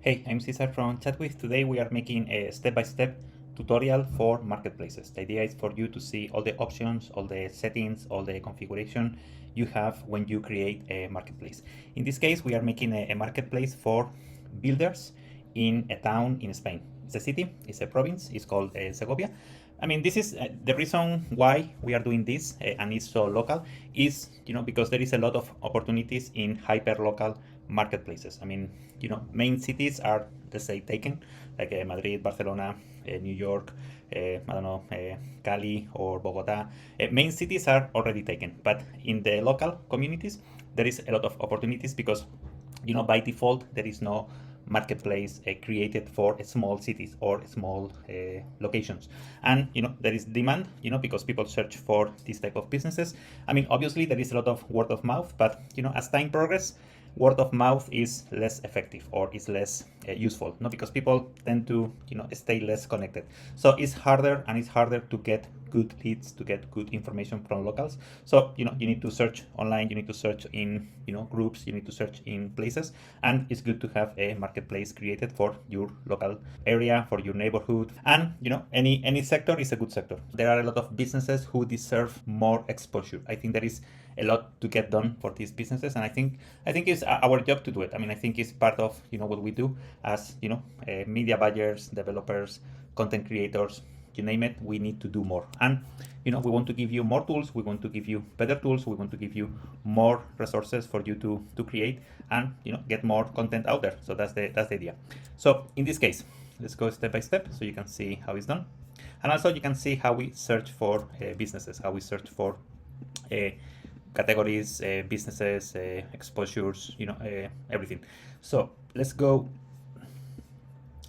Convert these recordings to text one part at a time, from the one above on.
Hey, I'm Cesar from Chatwith. Today we are making a step-by-step tutorial for marketplaces. The idea is for you to see all the options, all the settings, all the configuration you have when you create a marketplace. In this case, we are making a marketplace for builders in a town in Spain. It's a city, it's a province, it's called Segovia. I mean, this is the reason why we are doing this and it's so local is, because there is a lot of opportunities in hyper-local marketplaces. I mean, main cities are, let's say, taken, like Madrid, Barcelona, New York, I don't know, Cali or Bogota. Main cities are already taken, but in the local communities, there is a lot of opportunities because, by default, there is no marketplace created for small cities or small locations, and there is demand, because people search for this type of businesses. I mean, obviously there is a lot of word of mouth, but as time progresses, word of mouth is less effective or is less useful, no, because people tend to stay less connected. So it's harder and it's harder to get good leads, to get good information from locals. So you need to search online, you need to search in groups, you need to search in places, and it's good to have a marketplace created for your local area, for your neighborhood. And any sector is a good sector. There are a lot of businesses who deserve more exposure. I think there is a lot to get done for these businesses, and I think it's our job to do it. I mean, I think it's part of what we do as media buyers, developers, content creators, you name it. We need to do more, and we want to give you more tools, we want to give you better tools, we want to give you more resources for you to create and get more content out there. So that's the idea. So in this case, let's go step by step so you can see how it's done, and also you can see how we search for businesses, how we search for categories, businesses, exposures, everything. So let's go.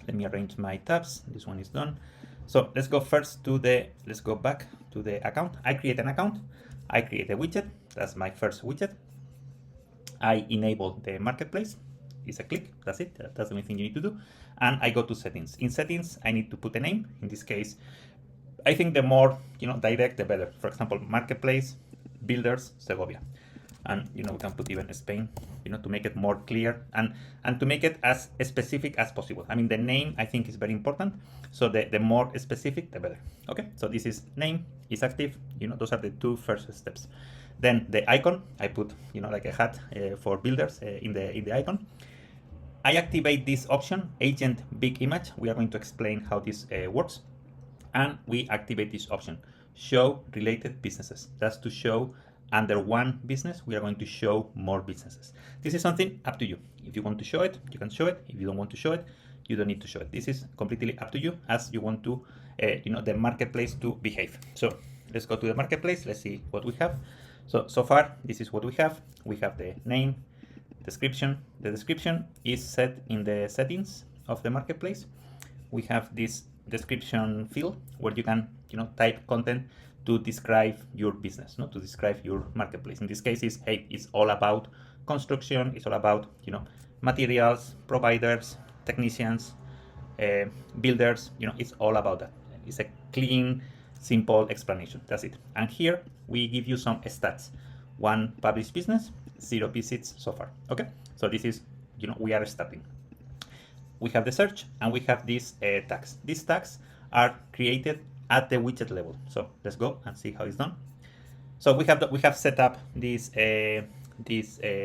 Let me arrange my tabs. This one is done. So let's go first to let's go back to the account. I create an account. I create a widget. That's my first widget. I enable the marketplace. It's a click. That's it. That's the only thing you need to do. And I go to settings. In settings, I need to put a name. In this case, I think the more direct, the better. For example, marketplace builders Segovia, and we can put even Spain, to make it more clear and to make it as specific as possible. I mean, the name I think is very important, so the more specific the better. Okay, so this is name is active. Those are the two first steps. Then the icon, I put like a hat for builders in the icon. I activate this option, agent big image. We are going to explain how this works. And we activate this option, show related businesses. That's to show under one business, we are going to show more businesses. This is something up to you. If you want to show it, you can show it. If you don't want to show it, you don't need to show it. This is completely up to you as you want to, the marketplace to behave. So let's go to the marketplace. Let's see what we have. So far, this is what we have. We have the name, description. The description is set in the settings of the marketplace. We have this description field where you can type content to describe your business, to describe your marketplace. In this case, it's all about construction. It's all about materials, providers, technicians, builders. It's all about that. It's a clean, simple explanation. That's it. And here we give you some stats. 1 published business, 0 visits so far. Okay, so this is we are starting. We have the search and we have these tags. These tags are created at the widget level. So let's go and see how it's done. So we have set up these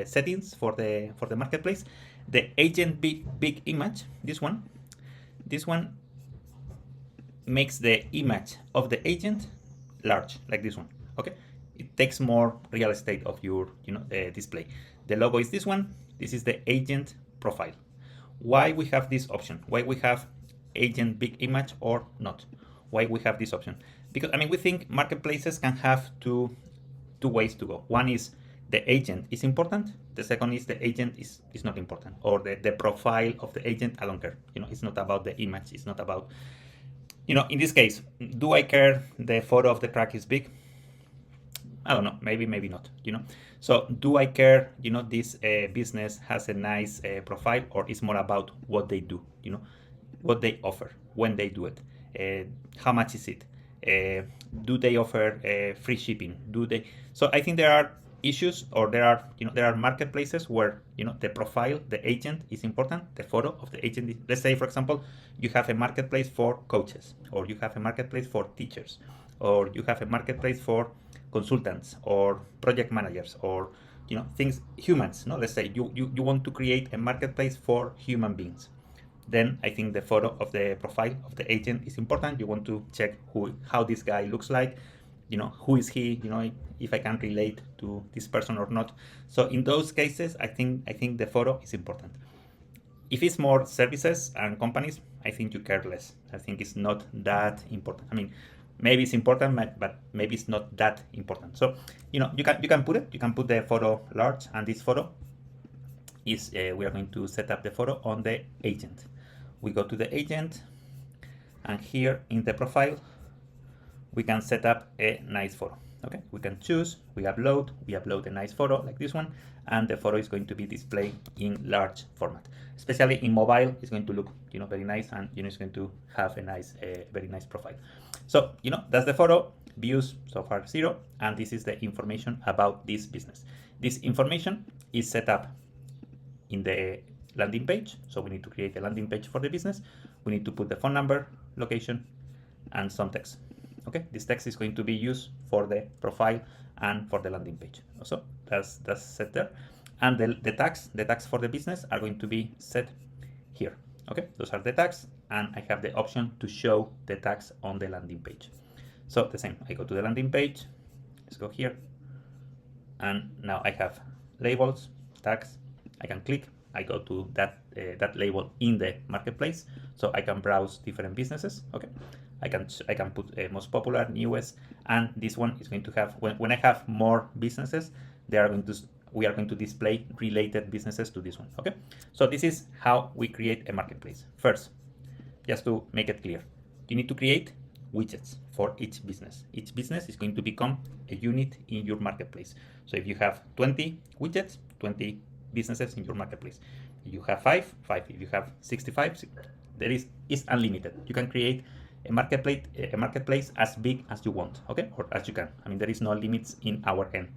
settings for the marketplace. The agent big image, this one makes the image of the agent large, like this one. Okay, it takes more real estate of your display. The logo is this one. This is the agent profile. Why we have this option? Why we have agent big image or not? Why we have this option? Because we think marketplaces can have two ways to go. One is the agent is important. The second is the agent is not important, or the profile of the agent. I don't care. It's not about the image. It's not about in this case, do I care the photo of the crack is big? I don't know, maybe not, So do I care, this business has a nice profile, or is more about what they do, what they offer, when they do it, how much is it, do they offer free shipping, do they? So I think there are issues, or there are marketplaces where the profile, the agent is important, the photo of the agent. Let's say, for example, you have a marketplace for coaches, or you have a marketplace for teachers, or you have a marketplace for consultants or project managers, or things, humans. No, let's say you want to create a marketplace for human beings. Then I think the photo of the profile of the agent is important. You want to check how this guy looks like, who is he, if I can relate to this person or not. So in those cases, I think the photo is important. If it's more services and companies, I think you care less. I think it's not that important. I mean, maybe it's important, but maybe it's not that important. So you can put it. You can put the photo large, and this photo is we are going to set up the photo on the agent. We go to the agent, and here in the profile, we can set up a nice photo. Okay, we can choose, we upload a nice photo like this one, and the photo is going to be displayed in large format. Especially in mobile, it's going to look very nice, and it's going to have a nice, very nice profile. So that's the photo. Views so far 0, and this is the information about this business. This information is set up in the landing page. So we need to create a landing page for the business. We need to put the phone number, location, and some text. Okay, this text is going to be used for the profile and for the landing page. So that's set there. And the tags for the business are going to be set here. Okay, those are the tags, and I have the option to show the tags on the landing page. So the same, I go to the landing page, let's go here, and now I have labels, tags. I can click, I go to that label in the marketplace, so I can browse different businesses. Okay, I can put most popular, newest, and this one is going to have, when I have more businesses, we are going to display related businesses to this one. Okay, so this is how we create a marketplace. First, just to make it clear, you need to create widgets for each business. Each business is going to become a unit in your marketplace. So if you have 20 widgets, 20 businesses in your marketplace. If you have 5. If you have 65, it's unlimited. You can create a marketplace as big as you want, okay, or as you can. I mean, there is no limits in our end.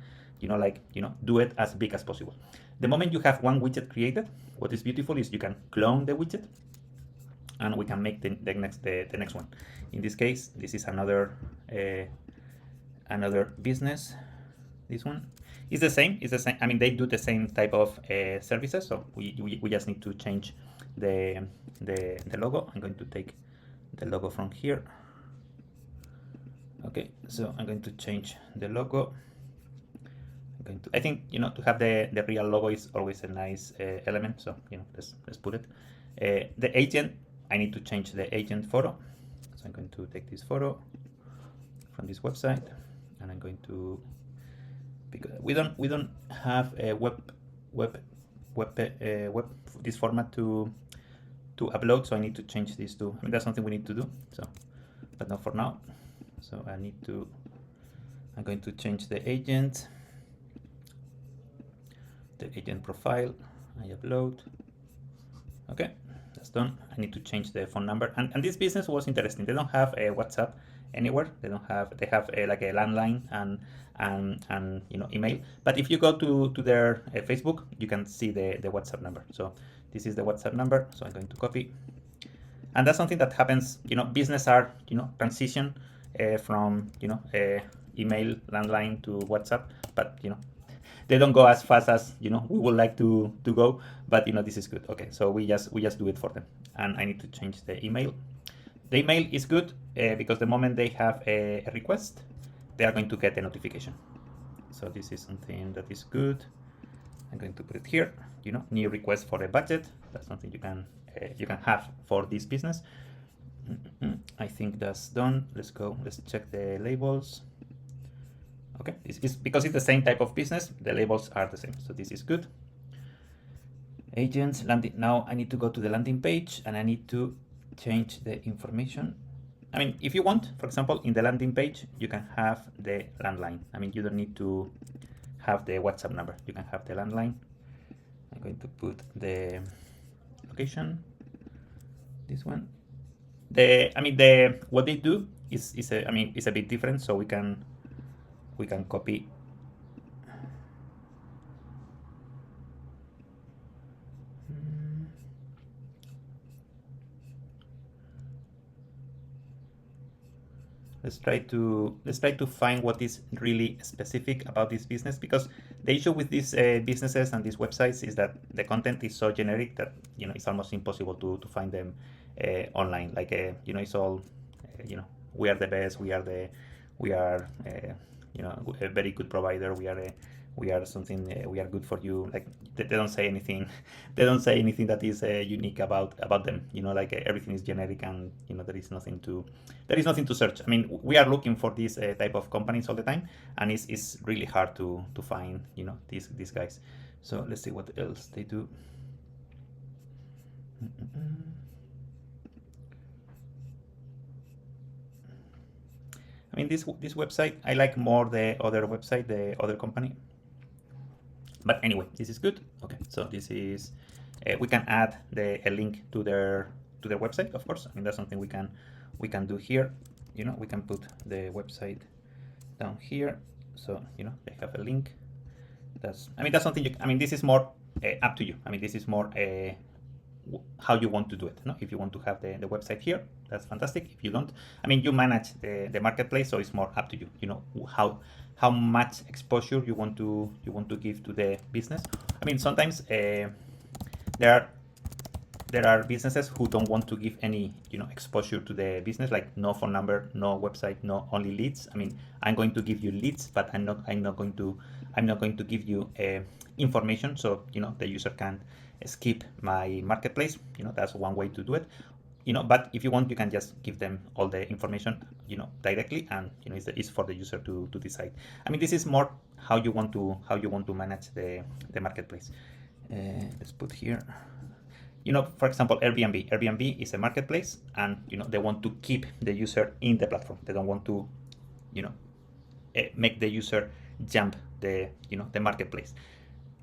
Do it as big as possible. The moment you have one widget created, what is beautiful is you can clone the widget, and we can make the next one. In this case, this is another business. This one is the same. It's the same. I mean, they do the same type of services. So we just need to change the logo. I'm going to take the logo from here. Okay, so I'm going to change the logo. I think to have the real logo is always a nice element. So let's put it. The agent, I need to change the agent photo. So I'm going to take this photo from this website, and I'm going to, because we don't have a web this format to upload, so I need to change this to, I mean, that's something we need to do. So, but not for now. So I'm going to change the agent profile. I upload. Okay, that's done. I need to change the phone number, and this business was interesting. They don't have a WhatsApp anywhere. They have like a landline and email. But if you go to their Facebook, you can see the WhatsApp number. So this is the WhatsApp number. So I'm going to copy, and that's something that happens. Business are transition from email, landline to WhatsApp, but they don't go as fast as we would like to go, but this is good. Okay, so we just do it for them. And I need to change the email. The email is good because the moment they have a request, they are going to get a notification. So this is something that is good. I'm going to put it here. New request for a budget. That's something you can have for this business. I think that's done. Let's go. Let's check the labels. Okay, it's because it's the same type of business, the labels are the same. So this is good. Agents, landing. Now I need to go to the landing page, and I need to change the information. I mean, if you want, for example, in the landing page, you can have the landline. I mean, you don't need to have the WhatsApp number. You can have the landline. I'm going to put the location, this one. What they do is a bit different. So we can copy let's try to find what is really specific about this business, because the issue with these businesses and these websites is that the content is so generic that it's almost impossible to find them online. Like it's all we are the best, we are a very good provider, we are something, we are good for you. Like they don't say anything, they don't say anything that is unique about them. Like everything is generic, and there is nothing to search. I mean, we are looking for this type of companies all the time, and it's really hard to find these guys. So let's see what else they do. I mean, this website, I like more the other website, the other company. But anyway, this is good. Okay, so this is we can add a link to their website, of course. I mean, that's something we can do here. We can put the website down here, so they have a link. That's something this is more up to you. I mean, this is more how you want to do it. If you want to have the website here, that's fantastic. If you don't, you manage the marketplace, so it's more up to you. How much exposure you want to give to the business. Sometimes there are businesses who don't want to give any exposure to the business, like no phone number, no website, no only leads. I'm going to give you leads, but I'm not going to give you information, so the user can skip my marketplace. That's one way to do it. But if you want, you can just give them all the information directly, and it's for the user to decide. This is more how you want to manage the marketplace. Let's put here, for example, Airbnb is a marketplace, and they want to keep the user in the platform. They don't want to make the user jump the marketplace.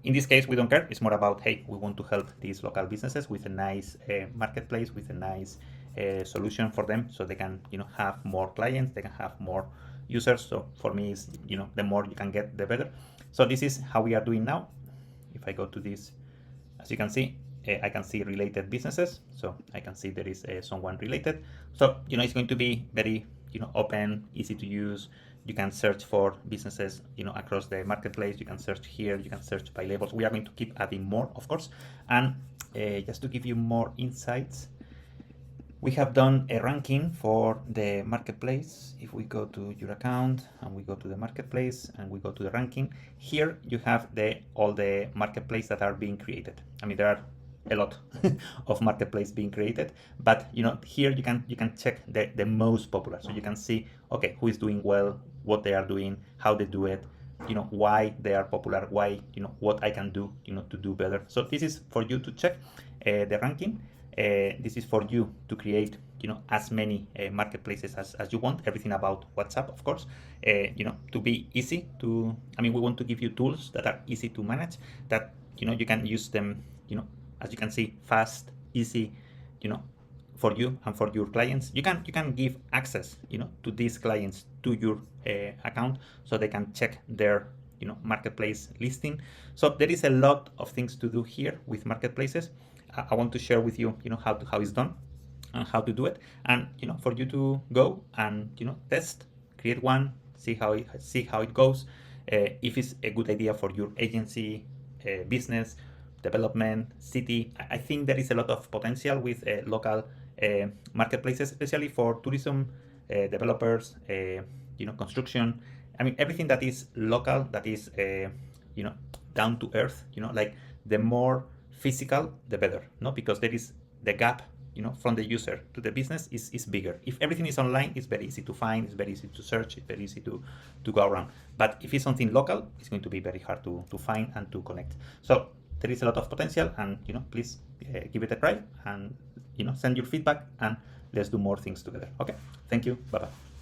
In this case, we don't care. It's more about, hey, we want to help these local businesses with a nice marketplace, with a nice solution for them, so they can have more clients, they can have more users. So for me, is the more you can get, the better. So this is how we are doing now. If I go to this, as you can see, I can see related businesses, so I can see there is someone related. So it's going to be very open, easy to use. You can search for businesses across the marketplace. You can search here, you can search by labels. We are going to keep adding more, of course. And just to give you more insights, we have done a ranking for the marketplace. If we go to your account and we go to the marketplace and we go to the ranking, here you have all the marketplaces that are being created. There are a lot of marketplace being created, but here you can check the most popular, so you can see, okay, who is doing well, what they are doing, how they do it, why they are popular, why what I can do to do better. So this is for you to check the ranking. This is for you to create as many marketplaces as you want. Everything about WhatsApp, of course, to be easy to, we want to give you tools that are easy to manage, that you can use them as you can see, fast, easy, for you and for your clients. You can give access, to these clients to your account, so they can check their marketplace listing. So there is a lot of things to do here with marketplaces. I want to share with you, how it's done and how to do it, and for you to go and test, create one, see how it goes. If it's a good idea for your agency, business, development, city. I think there is a lot of potential with local marketplaces, especially for tourism, developers, construction. Everything that is local, that is down to earth. Like the more physical, the better. Because there is the gap, from the user to the business is bigger. If everything is online, it's very easy to find, it's very easy to search, it's very easy to go around. But if it's something local, it's going to be very hard to find and to connect. So there is a lot of potential, and please give it a try, and send your feedback, and let's do more things together. Okay, thank you, bye bye.